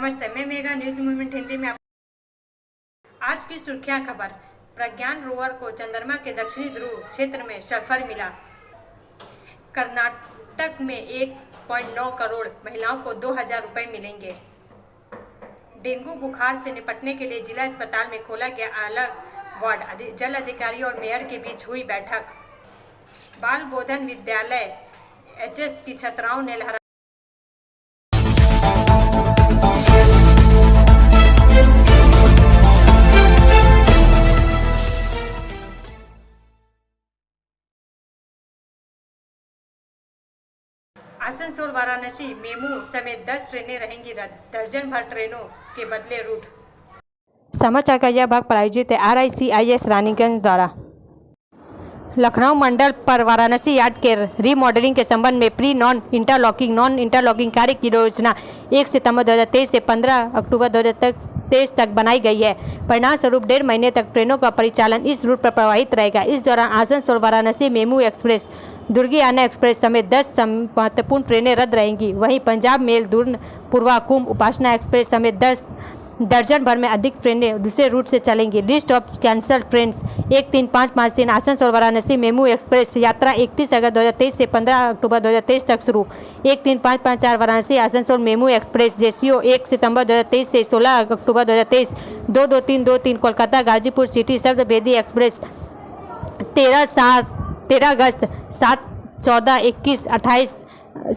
नमस्ते, मैं mega news movement Hindi में आज की सुर्खियां खबर। प्रज्ञान रोवर को चंद्रमा के दक्षिणी ध्रुव क्षेत्र में सफर मिला। कर्नाटक में 1.9 करोड़ महिलाओं को 2000 रुपए मिलेंगे। डेंगू बुखार से निपटने के लिए जिला अस्पताल में खोला गया अलग वार्ड। जल अधिकारी और मेयर के बीच हुई बैठक। बाल बोधन विद्यालय एचएस की छात्राओं ने लहरा आसनसोल वाराणसी मेमू समेत 10 ट्रेनें रहेंगी रद्द। दर्जन भर ट्रेनों के बदले रूट। समाचार का यह भाग प्रायोजित है RICIS रानीगंज द्वारा। लखनऊ मंडल पर वाराणसी यार्ड के रीमॉडलिंग के संबंध में प्री नॉन इंटरलॉकिंग कार्य की योजना 1 सितंबर 2023 से 15 अक्टूबर 2023 तक बनाई गई है। परिणाम स्वरूप 1.5 महीने तक ट्रेनों का परिचालन इस रूट पर प्रभावित रहेगा। इस दौरान Asansol Varanasi MEMU express, Durgiana express समेत 10 महत्वपूर्ण ट्रेनें रद्द रहेंगी। वहीं पंजाब मेल, दूर्ण, पूर्वा, कुंभ, उपासना एक्सप्रेस समेत 10 दर्जन भर में अधिक ट्रेनें दूसरे रूट से चलेंगी। List of cancel trains 13553 Asansol Varanasi MEMU express यात्रा 31 अगस्त 2023 से 15 अक्टूबर 2023 तक शुरू। 13554 Varanasi Asansol MEMU express JCO 1 सितंबर 2023 से 16 अक्टूबर 2023। 22323 कोलकाता गाजीपुर सिटी शब्द बेदी एक्सप्रेस 13 अगस्त 7, 14, 21, 28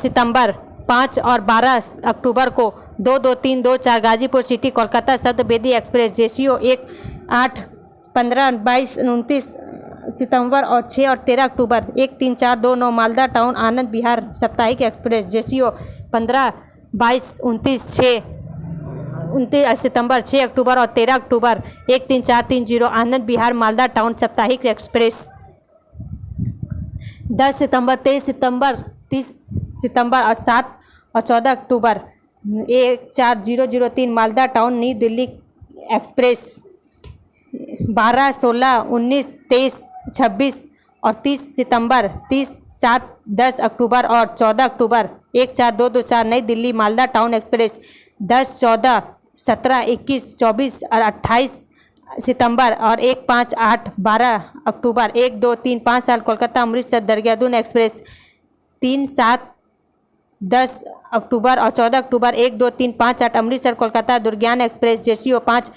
सितंबर 5 और 12 अक्टूबर को। 22324 गाजीपुर सिटी कोलकाता शब्द बेदी एक्सप्रेस जेसीओ 1, 8, 15, 22, 29 सितंबर और 6 और 13 अक्टूबर। 13429 मालदा टाउन आनंद विहार साप्ताहिक एक्सप्रेस जेसीओ 15, 22, 29 सितंबर, 6 अक्टूबर और 13 अक्टूबर। 13430 आनंद विहार मालदा टाउन साप्ताहिक एक्सप्रेस 10 सितंबर, 23 सितंबर, 30 सितंबर और 7 और 14 अक्टूबर। 14003 Malda town new Delhi express 12, 16, 19, 23, 26 और 30 सितंबर। 30, 7, 10 अक्टूबर और 14 अक्टूबर। 14224 नई दिल्ली मालदा टाउन एक्सप्रेस 10, 14, 17, 21, 24 और 28 सितंबर और 158 12 अक्टूबर। 1235 साल कोलकाता अमृतसर देहरादून एक्सप्रेस 3, 7, 10 अक्टूबर और 14 अक्टूबर। 12358 अमृतसर कोलकाता दुर्गियाना एक्सप्रेस जेसीओ 5,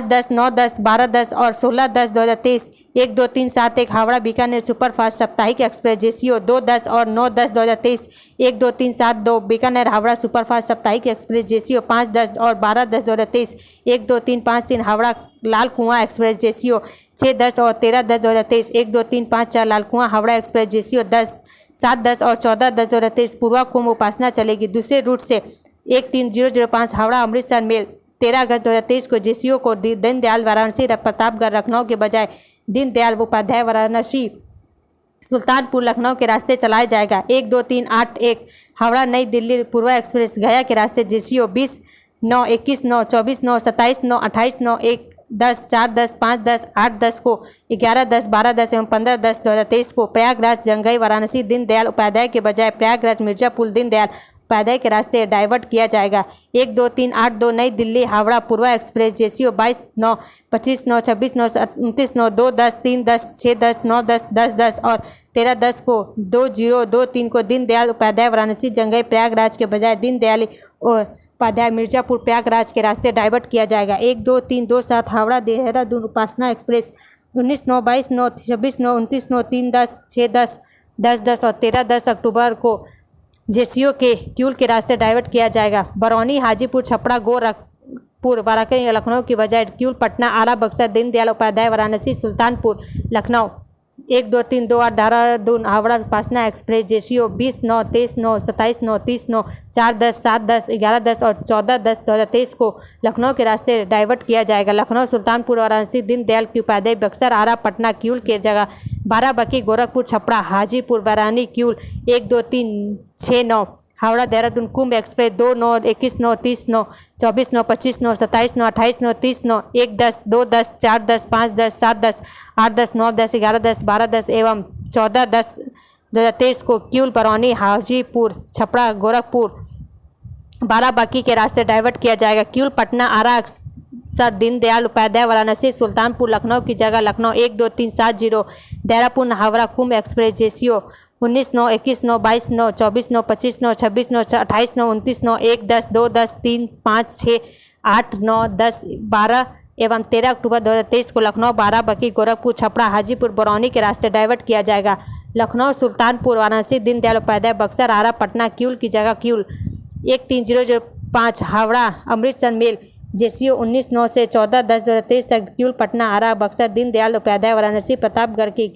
10, 9, 10, 12, 10 और 16, 10, 2023। 12371 हावड़ा बीकानेर सुपरफास्ट साप्ताहिक एक्सप्रेस जेसीओ 2, 10 और 9, 10, 2023। 12372 बीकानेर हावड़ा सुपरफास्ट साप्ताहिक एक्सप्रेस जेसीओ 5, 10 और 12, 10, 2023। 12353 हावड़ा लाल कुआं एक्सप्रेस जेसीओ 6, 10 और 13, 10, 2023। 12354 लाल कुआं हावड़ा एक्सप्रेस जेसीओ 10, 7, 10 और 14, 10, 2023। पूर्वा कुंभ उपासना चलेगी दूसरे रूट से। 13005 हावड़ा अमृतसर मेल 13 अगस्त 2023 को जेसीओ को दीनदयाल वाराणसी प्रतापगढ़ लखनऊ के बजाय दीनदयाल उपाध्याय वाराणसी सुल्तानपुर लखनऊ के रास्ते चलाया जाएगा। 12381 हावड़ा नई दिल्ली पूर्वा एक्सप्रेस गया के रास्ते जेसीओ 20, 9, 21, 9, 24, 9, 27, 9, 28, 9, 1, 10, 4, 10, 5, 10, 8, 10 को, 11, 10, 12, 10 एवं 15, 10, 2023 को प्रयागराज जंघई वाराणसी दीनदयाल उपाध्याय के बजाय प्रयागराज मिर्जापुर दीनदयाल उपाध्याय के रास्ते डाइवर्ट किया जाएगा। 12382 नई दिल्ली हावड़ा पूर्वा एक्सप्रेस जेसीओ 22, 9, 25, 9, 26, 9, 29, 9, 2, 10, 3, 10, 6, 10, 9, 10, 10, 10 और 13, 10 को। 2023 को दीनदयाल उपाध्याय वाराणसी जंघई प्रयागराज के बजाय दीनदयाल उपाध्याय मिर्जापुर प्रयागराज के रास्ते डाइवर्ट किया जाएगा। 12327 हावड़ा देहरादून उपासना एक्सप्रेस 19, 9, 22, 9, 26, 9, 29, 9, 3, 10, 6, 10, 10, 10 और 13, 10 अक्टूबर को जेसीओ के क्यूल के रास्ते डाइवर्ट किया जाएगा। बरौनी हाजीपुर छपरा गोरखपुर वाराणसी लखनऊ की बजाय क्यूल पटना आरा बक्सर दीनदयाल उपाध्याय वाराणसी सुल्तानपुर लखनऊ। 12328 देहरादून हावड़ा उपासना एक्सप्रेस जेसीओ 20, 9, 23, 9, 27, 9, 30, 9, 4, 10, 7, 10, 11, 10 और 14, 10, 2023 को लखनऊ के रास्ते डाइवर्ट किया जाएगा। लखनऊ सुल्तानपुर वाराणसी दीनदयाल की उपाध्याय बक्सर आरा पटना क्यूल के जगह बाराबंकी गोरखपुर छपरा हाजीपुर बरौनी क्यूल। 12369 हावड़ा देहरादून कुंभ एक्सप्रेस 2, 9, 21, 9, 30, 9, 24, 9, 25, 9, 27, 9, 28, 9, 30, 9, 1, 10, 2, 10, 4, 10, 5, 10, 7, 10, 8, 10, 9, 10, 11, 10, 12, 10 एवं 14, 10, 2023 को क्यूल बरौनी हाजीपुर छपरा गोरखपुर बाराबंकी के रास्ते डाइवर्ट किया जाएगा। क्यूल पटना आरा सर दीनदयाल उपाध्याय वाराणसी सुल्तानपुर लखनऊ की जगह लखनऊ 12370 देहरादून हावड़ा कुंभ एक्सप्रेस जेसीओ 19/9 21/9 22/9 24/9 25/9 26/9 28/9 29/9 1 10 2 10 3 5 6 8 9 10 12 एवं 13 अक्टूबर 2023 को लखनऊ बाराबंकी गोरखपुर छपरा हाजीपुर बरौनी के रास्ते डाइवर्ट किया जाएगा। लखनऊ सुल्तानपुर वाराणसी दीनदयाल उपाध्याय बक्सर आरा पटना क्यूल की जगह क्यूल 13005 हावड़ा अमृतसर मेल जेसीओ 19/9 से 14/10/2023 तक क्यूल पटना आरा बक्सर दीनदयाल उपाध्याय वाराणसी प्रतापगढ़ की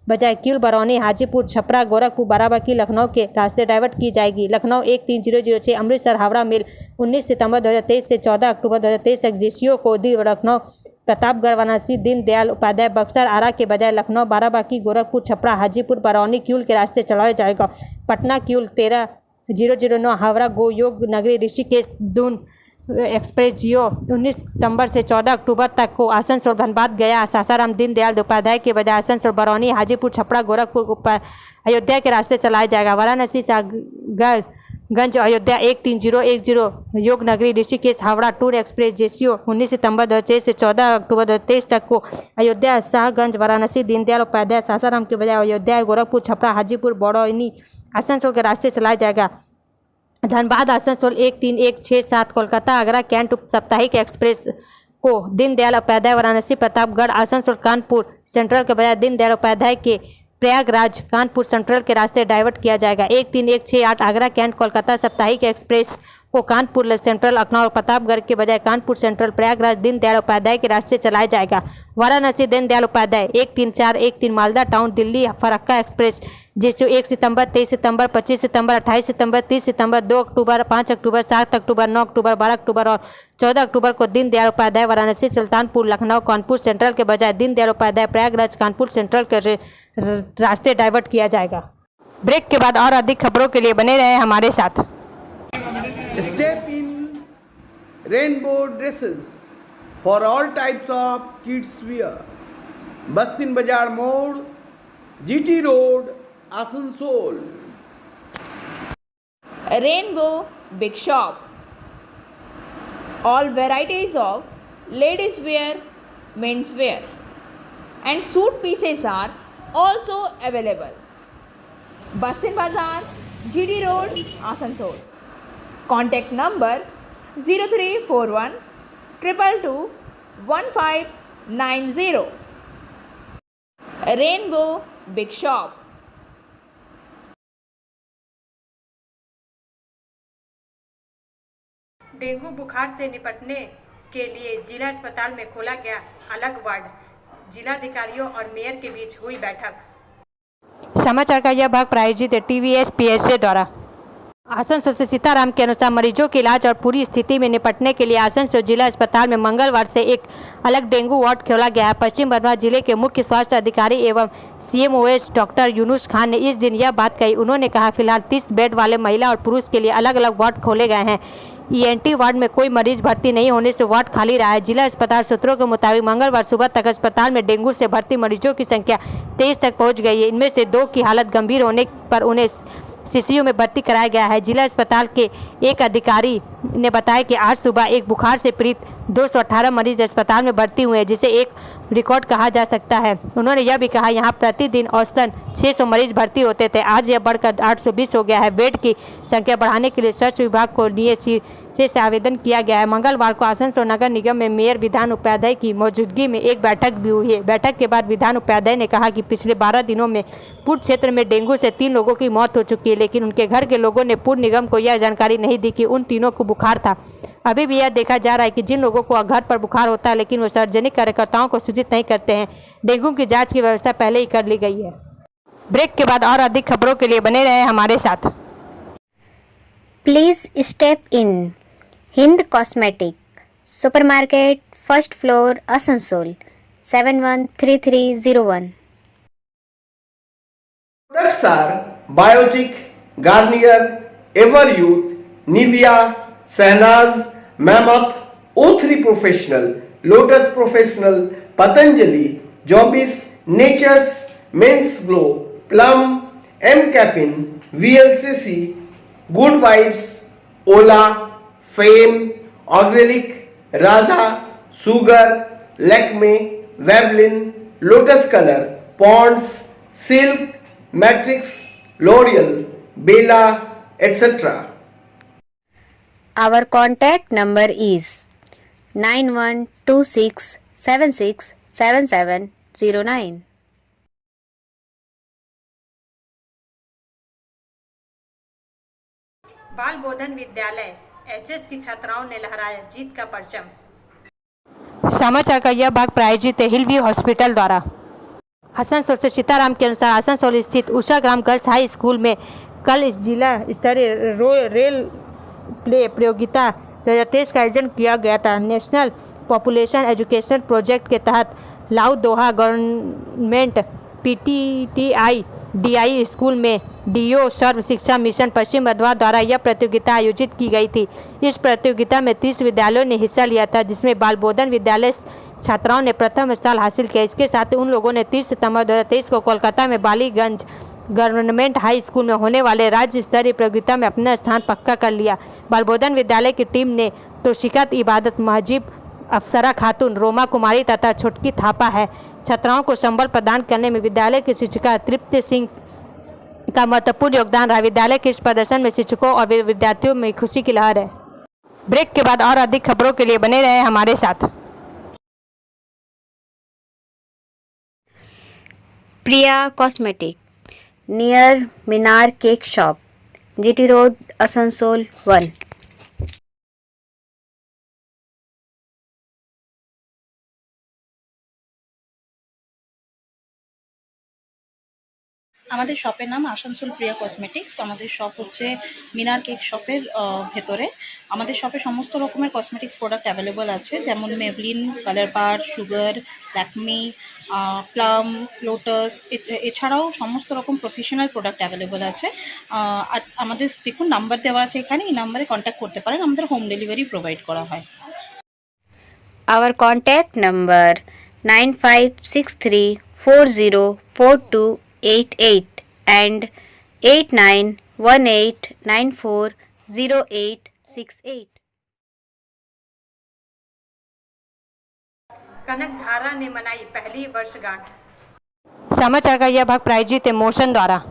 बजाय क्यूल बरौनी हाजीपुर छपरा गोरखपुर बाराबंकी लखनऊ के रास्ते डाइवर्ट की जाएगी। लखनऊ 13006 अमृतसर हावड़ा मेल 19 सितंबर 2023 से 14 अक्टूबर 2023 तक जेसीओ को लखनऊ प्रतापगढ़ वाराणसी दीनदयाल उपाध्याय बक्सर आरा के बजाय लखनऊ बाराबंकी गोरखपुर छपरा हाजीपुर बरौनी क्यूल के रास्ते चलाया जाएगा। पटना क्यूल 13009 हावड़ा गो योग नगरी ऋषिकेश दून एक्सप्रेस जियो 19 सितंबर से 14 अक्टूबर तक को आसनसोल धनबाद गया सासाराम दीनदयाल उपाध्याय के बजाय आसनसोल बरौनी हाजीपुर छपरा गोरखपुर अयोध्या के रास्ते चलाया जाएगा। वाराणसी सागरगंज अयोध्या 13010 योग नगरी Rishikesh Howrah tour express JCO 19 सितंबर 2023 से 14 अक्टूबर 2023 तक को अयोध्या शाहगंज वाराणसी दीनदयाल उपाध्याय सासाराम के बजाय अयोध्या गोरखपुर छपरा हाजीपुर बरौनी आसनसोल के रास्ते चलाया जाएगा। धनबाद आसनसोल 13167 कोलकाता आगरा कैंट साप्ताहिक एक्सप्रेस को दीनदयाल उपाध्याय वाराणसी प्रतापगढ़ आसनसोल कानपुर सेंट्रल के बजाय दीनदयाल उपाध्याय के प्रयागराज कानपुर सेंट्रल के रास्ते डाइवर्ट किया जाएगा। 13168 आगरा कैंट कोलकाता साप्ताहिक एक्सप्रेस को कानपुर सेंट्रल लखनऊ प्रतापगढ़ के बजाय कानपुर सेंट्रल प्रयागराज दीनदयाल उपाध्याय के रास्ते चलाया जाएगा। वाराणसी दीनदयाल उपाध्याय 13413 मालदा टाउन दिल्ली फरक्का एक्सप्रेस जिसको 1 सितंबर 23 सितंबर 25 सितंबर 28 सितंबर 30 सितंबर 2 अक्टूबर 5 अक्टूबर 7 अक्टूबर 9 अक्टूबर 12 अक्टूबर और 14 अक्टूबर को दीनदयाल उपाध्याय वाराणसी सुल्तानपुर लखनऊ कानपुर सेंट्रल के बजाय दीनदयाल उपाध्याय प्रयागराज कानपुर सेंट्रल के रास्ते डाइवर्ट किया जाएगा। ब्रेक के बाद और अधिक खबरों के लिए बने रहे हमारे साथ। Step in rainbow dresses for all types of kids wear. Bastin Bazaar Mode, GT Road, Asansol. Rainbow Big Shop. All varieties of ladies wear, men's wear and suit pieces are also available. Bastin Bazaar, GT Road, Asansol. Contact number 0341 222 1590. Rainbow Big Shop. Dengue बुखार से निपटने के लिए जिला अस्पताल में खोला गया अलग वार्ड। जिलाधिकारियों और मेयर के बीच हुई बैठक। समाचार का यह भाग प्रायोजित है टीवीएस पीएसजे द्वारा। आसनसोल से सीताराम के अनुसार मरीजों के इलाज और पूरी स्थिति में निपटने के लिए आसनसोल जिला अस्पताल में मंगलवार से एक अलग डेंगू वार्ड खोला गया है। पश्चिम बर्मा जिले के मुख्य स्वास्थ्य अधिकारी एवं CMOH डॉक्टर यूनुस खान ने इस दिन यह बात कही। उन्होंने कहा फिलहाल 30 बेड वाले महिला और पुरुष के लिए अलग अलग वार्ड खोले गए हैं। ENT वार्ड में कोई मरीज भर्ती नहीं होने से वार्ड खाली रहा है। जिला अस्पताल सूत्रों के मुताबिक मंगलवार सुबह तक अस्पताल में डेंगू से भर्ती मरीजों की संख्या 23 तक पहुंच गई है। इनमें से 2 की हालत गंभीर होने पर उन्हें CCU में भर्ती कराया गया है। जिला अस्पताल के एक अधिकारी ने बताया कि आज सुबह एक बुखार से पीड़ित 218 मरीज अस्पताल में भर्ती हुए हैं, जिसे एक रिकॉर्ड कहा जा सकता है। उन्होंने यह भी कहा यहाँ प्रतिदिन औसतन 600 मरीज भर्ती होते थे, आज यह बढ़कर 820 हो गया है। बेड की संख्या बढ़ाने के लिए स्वास्थ्य विभाग को लिए सिरे से आवेदन किया गया है। मंगलवार को आसनसोल नगर निगम में मेयर विधान उपाध्याय की मौजूदगी में एक बैठक भी हुई है। बैठक के बाद विधान उपाध्याय ने कहा कि पिछले 12 दिनों में पूर्व क्षेत्र में डेंगू से 3 लोगों की मौत हो चुकी है, लेकिन उनके घर के लोगों ने पूर्व निगम को यह जानकारी नहीं दी कि उन तीनों को बुखार था। अभी भी यह देखा जा रहा है कि जिन लोगों को घर पर बुखार होता है लेकिन वो सार्वजनिक कार्यकर्ताओं को सूचित नहीं करते हैं। डेंगू की जांच की व्यवस्था पहले ही कर ली गई है। ब्रेक के बाद और अधिक खबरों के लिए बने रहे हमारे साथ। Please step in Hind cosmetic supermarket first floor Asansol 713301। Products are Biotic, Garnier, Ever Youth, Nivea, Sahnaz, Mammoth, O3 Professional, Lotus Professional, Patanjali, Jobis, Nature's, Men's Glow, Plum, M Caffeine, VLCC, Good Vibes, Ola, Fame, ऑग्रेलिक, Radha, Sugar, Lakme, वेवलिन, Lotus colour, Pond's, silk, Matrix, L'Oreal, Bella, etc. Our contact number is 9126767709. बाल बोधन विद्यालय HS की छात्राओं ने लहराया जीत का परचम। समाचार का यह भाग प्रायोजित है हिलव्यू हॉस्पिटल द्वारा। आसनसोल से सीताराम के अनुसार आसनसोल स्थित उषा ग्राम गर्ल्स हाई स्कूल में कल इस जिला स्तरीय रेल प्ले प्रतियोगिता 2023 का आयोजन किया गया था। नेशनल पॉपुलेशन एजुकेशन प्रोजेक्ट के तहत लाऊ दोहा गवर्नमेंट पीटीटीआई डीआई स्कूल में डीओ सर्व शिक्षा मिशन पश्चिम बर्धमान द्वारा यह प्रतियोगिता आयोजित की गई थी। इस प्रतियोगिता में 30 विद्यालयों ने हिस्सा लिया था, जिसमें बाल बोधन विद्यालय छात्राओं ने प्रथम स्थान हासिल किया। इसके साथ ही उन लोगों ने 30 सितंबर 2023 को कोलकाता में बालीगंज गवर्नमेंट हाई स्कूल में होने वाले राज्य स्तरीय प्रतियोगिता में अपना स्थान पक्का कर लिया। बाल बोधन विद्यालय की टीम ने तोशिकत इबादत, महजीब, अफसरा खातून, रोमा कुमारी तथा छोटकी थापा है। छात्राओं को संबल प्रदान करने में विद्यालय की शिक्षिका तृप्ति सिंह का महत्वपूर्ण योगदान रहा। विद्यालय के इस प्रदर्शन में शिक्षकों और विद्यार्थियों में खुशी की लहर है। ब्रेक के बाद और अधिक खबरों के लिए बने रहे हमारे साथ। Priya cosmetic near Minar cake shop, GT road, Asansol 1। আমাদের শপের নাম আসানসোল প্রিয়া কসমেটিক্স। আমাদের শপ হচ্ছে মিনার কেক শপের ভেতরে। আমাদের শপে সমস্ত রকমের কসমেটিক্স প্রোডাক্ট অ্যাভেলেবল আছে, যেমন মেভলিন, কালার বার, সুগার, ল্যাকমি, প্লাম, লোটাস, এছাড়াও সমস্ত রকম প্রফেশনাল প্রোডাক্ট অ্যাভেলেবল আছে। আর আমাদের দেখুন নাম্বার দেওয়া আছে এখানে, এই নাম্বারে কন্ট্যাক্ট করতে পারেন। আমাদের হোম ডেলিভারি প্রোভাইড করা হয়। Our contact number 9563404288 and 8918940868। कनक धारा ने मनाई पहली वर्षगांठ। समाचार का यह भाग प्रायोजित है मोशन द्वारा।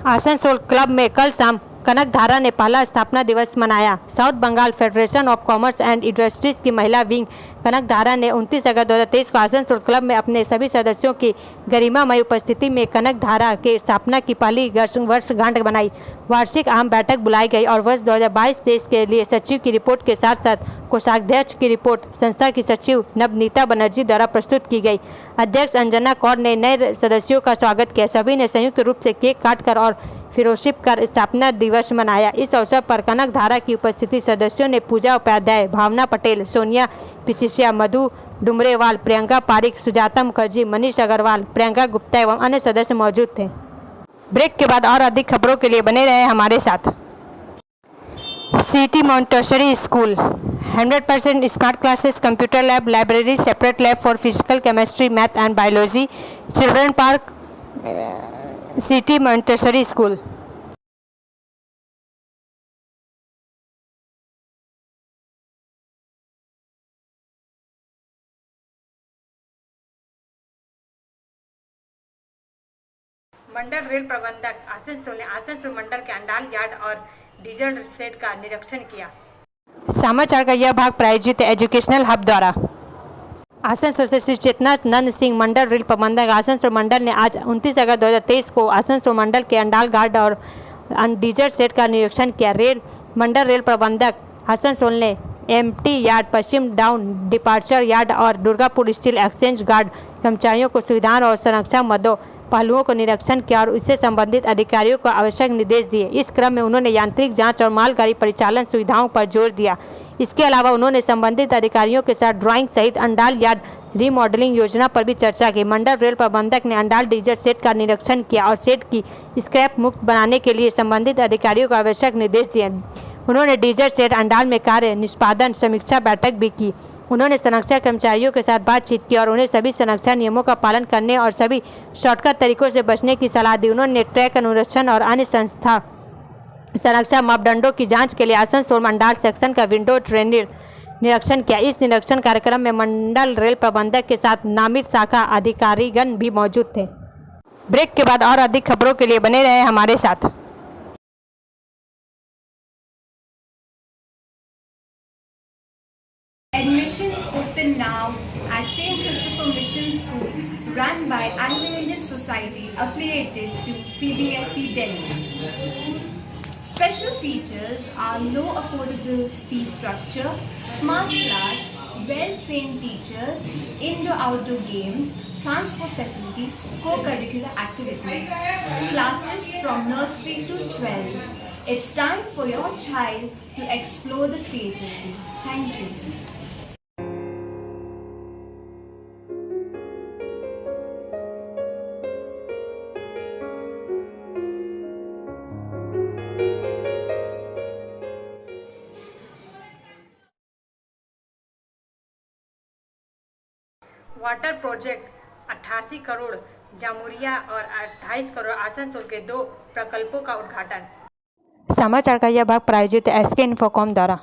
आसनसोल क्लब में कल शाम कनक धारा ने पहला स्थापना दिवस मनाया। South Bengal federation of commerce and industries की महिला विंग कनक धारा ने 29 अगस्त 2023 को आसनसोल क्लब में अपने सभी सदस्यों की गरिमामय उपस्थिति में कनक धारा के स्थापना की पहली वर्षगांठ बनाई। वार्षिक आम बैठक बुलाई गई और वर्ष 2022-23 के लिए सचिव की रिपोर्ट के साथ साथ कोषाध्यक्ष की रिपोर्ट संस्था की सचिव नवनीता बनर्जी द्वारा प्रस्तुत की गई। अध्यक्ष अंजना कौर ने नए सदस्यों का स्वागत किया। सभी ने संयुक्त रूप से केक काटकर और फेलोशिप कर स्थापना दिवस मनाया। इस अवसर पर कनक धारा की उपस्थिति सदस्यों ने पूजा उपाध्याय, भावना पटेल, सोनिया पिचिसिया, मधु डुमरेवाल, प्रियंका पारिक, सुजाता मुखर्जी, मनीष अग्रवाल, प्रियंका गुप्ता एवं अन्य सदस्य मौजूद थे। ब्रेक के बाद और अधिक खबरों के लिए बने रहे हमारे साथ। City Montessori school 100% smart classes, computer lab, library, separate lab for physical chemistry, math and biology, children park, city Montessori school. Mandal rail प्रबंधक आसनसोल ने आसनसोल मंडल के अंडाल यार्ड और डीजल शेड का निरीक्षण किया। समाचार का यह भाग प्रायोजित है एजुकेशनल हब द्वारा। आसनसोल से श्री चेतनानंद सिंह मंडल रेल प्रबंधक आसनसोल मंडल ने आज 29 अगस्त 2023 को आसनसोल मंडल के अंडाल गार्ड और डीजल शेड का निरीक्षण किया। मंडल रेल प्रबंधक आसनसोल ने एमटी यार्ड, पश्चिम डाउन डिपार्चर यार्ड और दुर्गापुर स्टील एक्सचेंज गार्ड कर्मचारियों को सुविधाओं और संरक्षण मदों पहलुओं को निरीक्षण किया और इससे संबंधित अधिकारियों को आवश्यक निर्देश दिए। इस क्रम में उन्होंने यांत्रिक जांच और मालगाड़ी परिचालन सुविधाओं पर जोर दिया। इसके अलावा उन्होंने संबंधित अधिकारियों के साथ ड्राइंग सहित अंडाल यार्ड रीमॉडलिंग योजना पर भी चर्चा की। मंडल रेल प्रबंधक ने अंडाल डीजल शेड का निरीक्षण किया और शेड की स्क्रैप मुक्त बनाने के लिए संबंधित अधिकारियों को आवश्यक निर्देश दिए। उन्होंने डीजल शेड अंडाल में कार्य निष्पादन समीक्षा बैठक भी की। उन्होंने संरक्षण कर्मचारियों के साथ बातचीत की और उन्हें सभी संरक्षण नियमों का पालन करने और सभी शॉर्टकट तरीकों से बचने की सलाह दी। उन्होंने ट्रैक अनुरक्षण और अन्य संस्था संरक्षा मापदंडों की जांच के लिए आसनसोल मंडल सेक्शन का विंडो ट्रेनिंग निरीक्षण किया। इस निरीक्षण कार्यक्रम में मंडल रेल प्रबंधक के साथ नामित शाखा अधिकारीगण भी मौजूद थे। ब्रेक के बाद और अधिक खबरों के लिए बने रहे हमारे साथ। Admissions open now at St. Christopher Mission School, run by Anglo-Indian Society affiliated to CBSE Delhi. Special features are low affordable fee structure, smart class, well-trained teachers, indoor-outdoor games, transport facility, co-curricular activities, classes from nursery to 12. It's time for your child to explore the creativity. Thank you. Water project 88 crore Jamuria और 28 करोड़ आसनसोल के 2 प्रकल्पों का उद्घाटन। समाचार का यह भाग प्रायोजित SK Infocom द्वारा।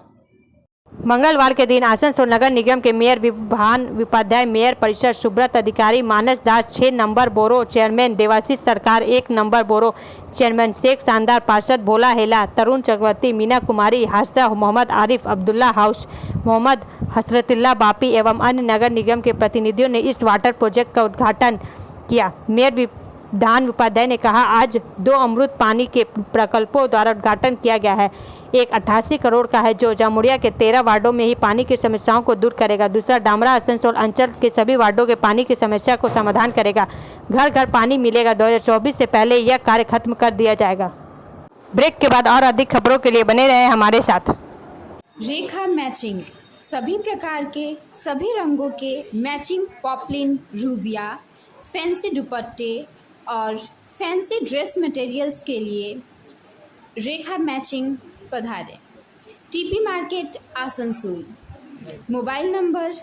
मंगलवार के दिन आसनसोल नगर निगम के मेयर विभान उपाध्याय, मेयर परिषद सुब्रत अधिकारी, मानस दास 6 नंबर बोरो चेयरमैन, देवाशीष सरकार 1 नंबर बोरो चेयरमैन, शेख शानदार पार्षद, भोला हेला, तरुण चक्रवर्ती, मीना कुमारी, हासरा, मोहम्मद आरिफ, अब्दुल्ला हाउस, मोहम्मद हसरतुल्ला बापी एवं अन्य नगर निगम के प्रतिनिधियों ने इस वाटर प्रोजेक्ट का उद्घाटन किया। मेयर विधान उपाध्याय ने कहा, आज 2 अमृत पानी के प्रकल्पों द्वारा उद्घाटन किया गया है। एक 88 करोड़ का है जो जामुरिया के 13 वार्डों में ही पानी की समस्याओं को दूर करेगा। दूसरा डामरा आसनसोल अंचल के सभी वार्डों के पानी की समस्या को समाधान करेगा। घर घर पानी मिलेगा। 2024 से पहले यह कार्य खत्म कर दिया जाएगा। ब्रेक के बाद और अधिक खबरों के लिए बने रहे हमारे साथ। रेखा मैचिंग, सभी प्रकार के सभी रंगों के मैचिंग पॉपलिन, रूबिया, फैंसी दुपट्टे और फैंसी ड्रेस मटेरियल्स के लिए रेखा मैचिंग पधारें। TP market Asansol. Mobile number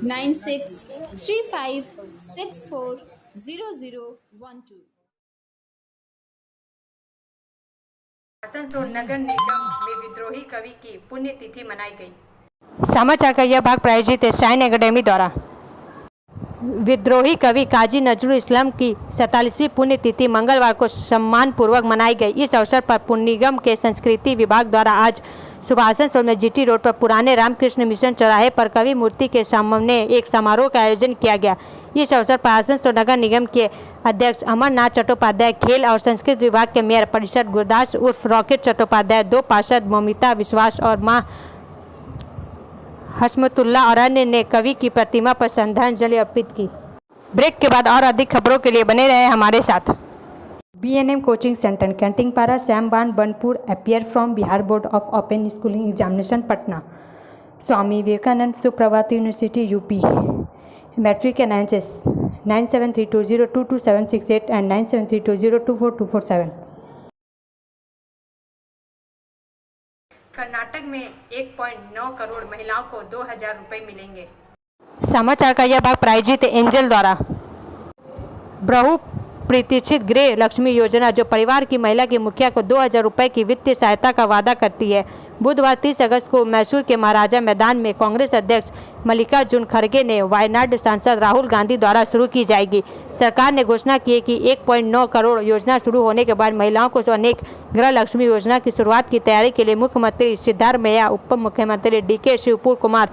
9635640012। Asansol नगर निगम में विद्रोही कवि की पुण्यतिथि मनाई गई। समाचार का यह भाग प्रायोजित है शाइन एकेडमी द्वारा। विद्रोही कवि काजी नजरुल इस्लाम की 47वीं पुण्यतिथि मंगलवार को सम्मानपूर्वक मनाई गई। इस अवसर पर पुण्य निगम के संस्कृति विभाग द्वारा आज सुबह आसनसोल में जीटी रोड पर पुराने रामकृष्ण मिशन चौराहे पर कवि मूर्ति के सामने एक समारोह का आयोजन किया गया। इस अवसर पर आसनसोल नगर निगम के अध्यक्ष अमरनाथ चट्टोपाध्याय, खेल और संस्कृति विभाग के मेयर परिषद गुरदास उर्फ रॉकेट चट्टोपाध्याय, 2 पार्षद ममिता विश्वास और मां हसमतुल्ला और अन्य ने कवि की प्रतिमा पर श्रद्धांजलि अर्पित की। ब्रेक के बाद और अधिक खबरों के लिए बने रहे हमारे साथ। BNM कोचिंग सेंटर कैंटिंगपारा श्यामबान Banpur appear from Bihar board of open schooling examination Patna, Swami Vivekananda Suprabhat university UP, matric and NHS 9732022768 and 9732024247। Karnataka में 1.9 करोड़ महिलाओं को 2000 रुपये मिलेंगे। समाचार का यह भाग प्रायोजित एंजल द्वारा। बहु प्रतीक्षित गृह लक्ष्मी योजना जो परिवार की महिला की मुखिया को 2000 रुपये की वित्तीय सहायता का वादा करती है, बुधवार 30 अगस्त को मैसूर के महाराजा मैदान में कांग्रेस अध्यक्ष मल्लिकार्जुन खड़गे ने वायनाड सांसद राहुल गांधी द्वारा शुरू की जाएगी। सरकार ने घोषणा की है कि 1.9 करोड़ योजना शुरू होने के बाद महिलाओं को अनेक गृह लक्ष्मी योजना की शुरुआत की तैयारी के लिए मुख्यमंत्री सिद्धारमैया, उप मुख्यमंत्री DK शिवपुर कुमार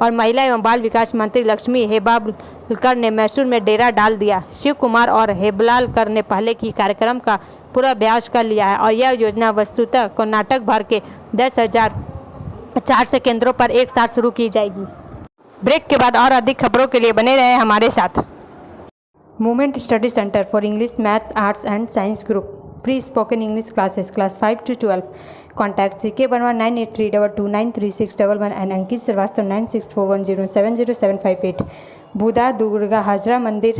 और महिला एवं बाल विकास मंत्री लक्ष्मी हेब्बालकर ने मैसूर में डेरा डाल दिया। शिव कुमार और हेब्बालकर ने पहले की कार्यक्रम का पूर्वाभ्यास कर लिया है और यह योजना वस्तुतः कर्नाटक भर के 10,400 केंद्रों पर एक साथ शुरू की जाएगी। ब्रेक के बाद और अधिक खबरों के लिए बने रहे हमारे साथ। Movement study centre for English, maths, arts and science group free spoken English classes class 5 to 12। Contact CK Banwa 9832293611 and Ankit Shrivastava 9641070758। Budha Durga Hajra Mandir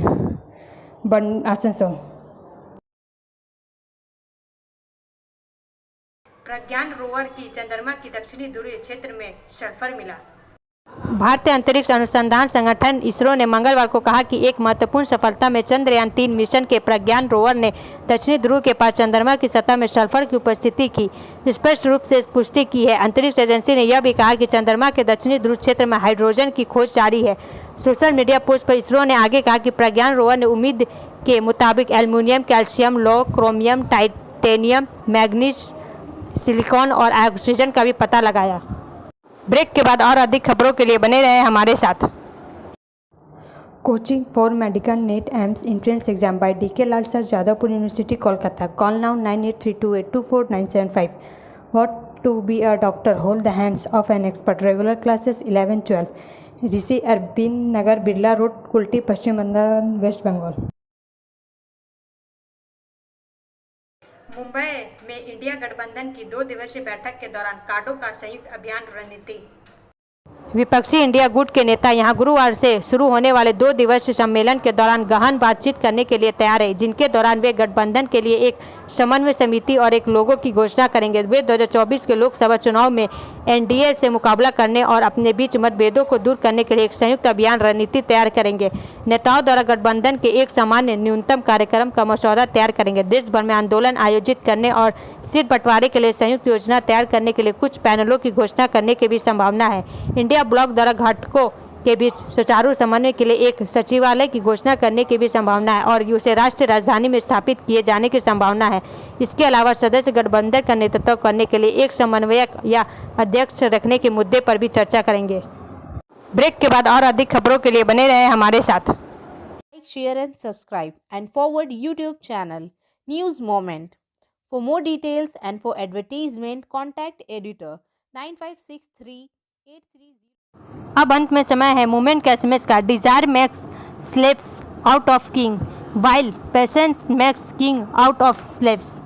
Asansol. Pragyan rover की चंद्रमा की दक्षिणी ध्रुवीय क्षेत्र में सल्फर मिला। भारतीय अंतरिक्ष अनुसंधान संगठन इसरो ने मंगलवार को कहा कि एक महत्वपूर्ण सफलता में चंद्रयान-3 मिशन के प्रज्ञान रोवर ने दक्षिणी ध्रुव के पास चंद्रमा की सतह में सल्फर की उपस्थिति की स्पष्ट रूप से पुष्टि की है। अंतरिक्ष एजेंसी ने यह भी कहा कि चंद्रमा के दक्षिणी ध्रुव क्षेत्र में हाइड्रोजन की खोज जारी है। सोशल मीडिया पोस्ट पर इसरो ने आगे कहा कि प्रज्ञान रोवर ने उम्मीद के मुताबिक एल्युमिनियम, कैल्शियम, लौह, क्रोमियम, टाइटेनियम, मैग्नीज, सिलिकॉन और ऑक्सीजन का भी पता लगाया। ब्रेक के बाद और अधिक खबरों के लिए बने रहे हमारे साथ। Coaching for medical NEET AIIMS entrance exam by DK Lal sir, Jadavpur university, Kolkata. Call now 9832824975। What to be a doctor, hold the hands of an expert. Regular classes 11-12। Rishi Aurobindo Nagar, Birla road, Kulti, Paschim Bengal, west Bengal. Mumbai में इंडिया गठबंधन की 2 दिवसीय बैठक के दौरान काडो का संयुक्त अभियान रणनीति। विपक्षी इंडिया गुट के नेता यहां गुरुवार से शुरू होने वाले 2 दिवसीय सम्मेलन के दौरान गहन बातचीत करने के लिए तैयार है, जिनके दौरान वे गठबंधन के लिए एक समन्वय समिति और एक लोगो की घोषणा करेंगे। वे 2024 के लोकसभा चुनाव में एनडीए से मुकाबला करने और अपने बीच मतभेदों को दूर करने के लिए एक संयुक्त अभियान रणनीति तैयार करेंगे। नेताओं द्वारा गठबंधन के एक सामान्य न्यूनतम कार्यक्रम का मसौदा तैयार करेंगे। देश भर में आंदोलन आयोजित करने और सीट बंटवारे के लिए संयुक्त योजना तैयार करने के लिए कुछ पैनलों की घोषणा करने की भी संभावना है। इंडिया ब्लॉक द्वारा घटकों के बीच सुचारू समन्वय के लिए एक सचिवालय की घोषणा करने की भी संभावना है और उसे राष्ट्रीय राजधानी में स्थापित किए जाने की संभावना है। इसके अलावा सदस्य गठबंधन का नेतृत्व करने के लिए एक समन्वयक या अध्यक्ष रखने के मुद्दे पर भी चर्चा करेंगे। ब्रेक के बाद और अधिक खबरों के लिए बने रहे हमारे साथ। Like, share and subscribe and forward YouTube channel News Moment. For more details and for advertisement, contact editor 956383. अब अंत में समय है मूवमेंट का एसएमएस का। Desire makes slaves out of king while patience makes king out of slaves.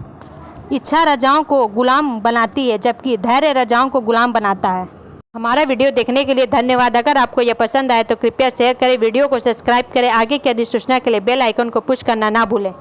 इच्छा राजाओं को गुलाम बनाती है जबकि धैर्य राजाओं को गुलाम बनाता है। हमारा वीडियो देखने के लिए धन्यवाद। अगर आपको यह पसंद आए तो कृपया शेयर करें, वीडियो को सब्सक्राइब करें। आगे की अधिसूचना के लिए बेल आइकन को पुश करना ना भूलें।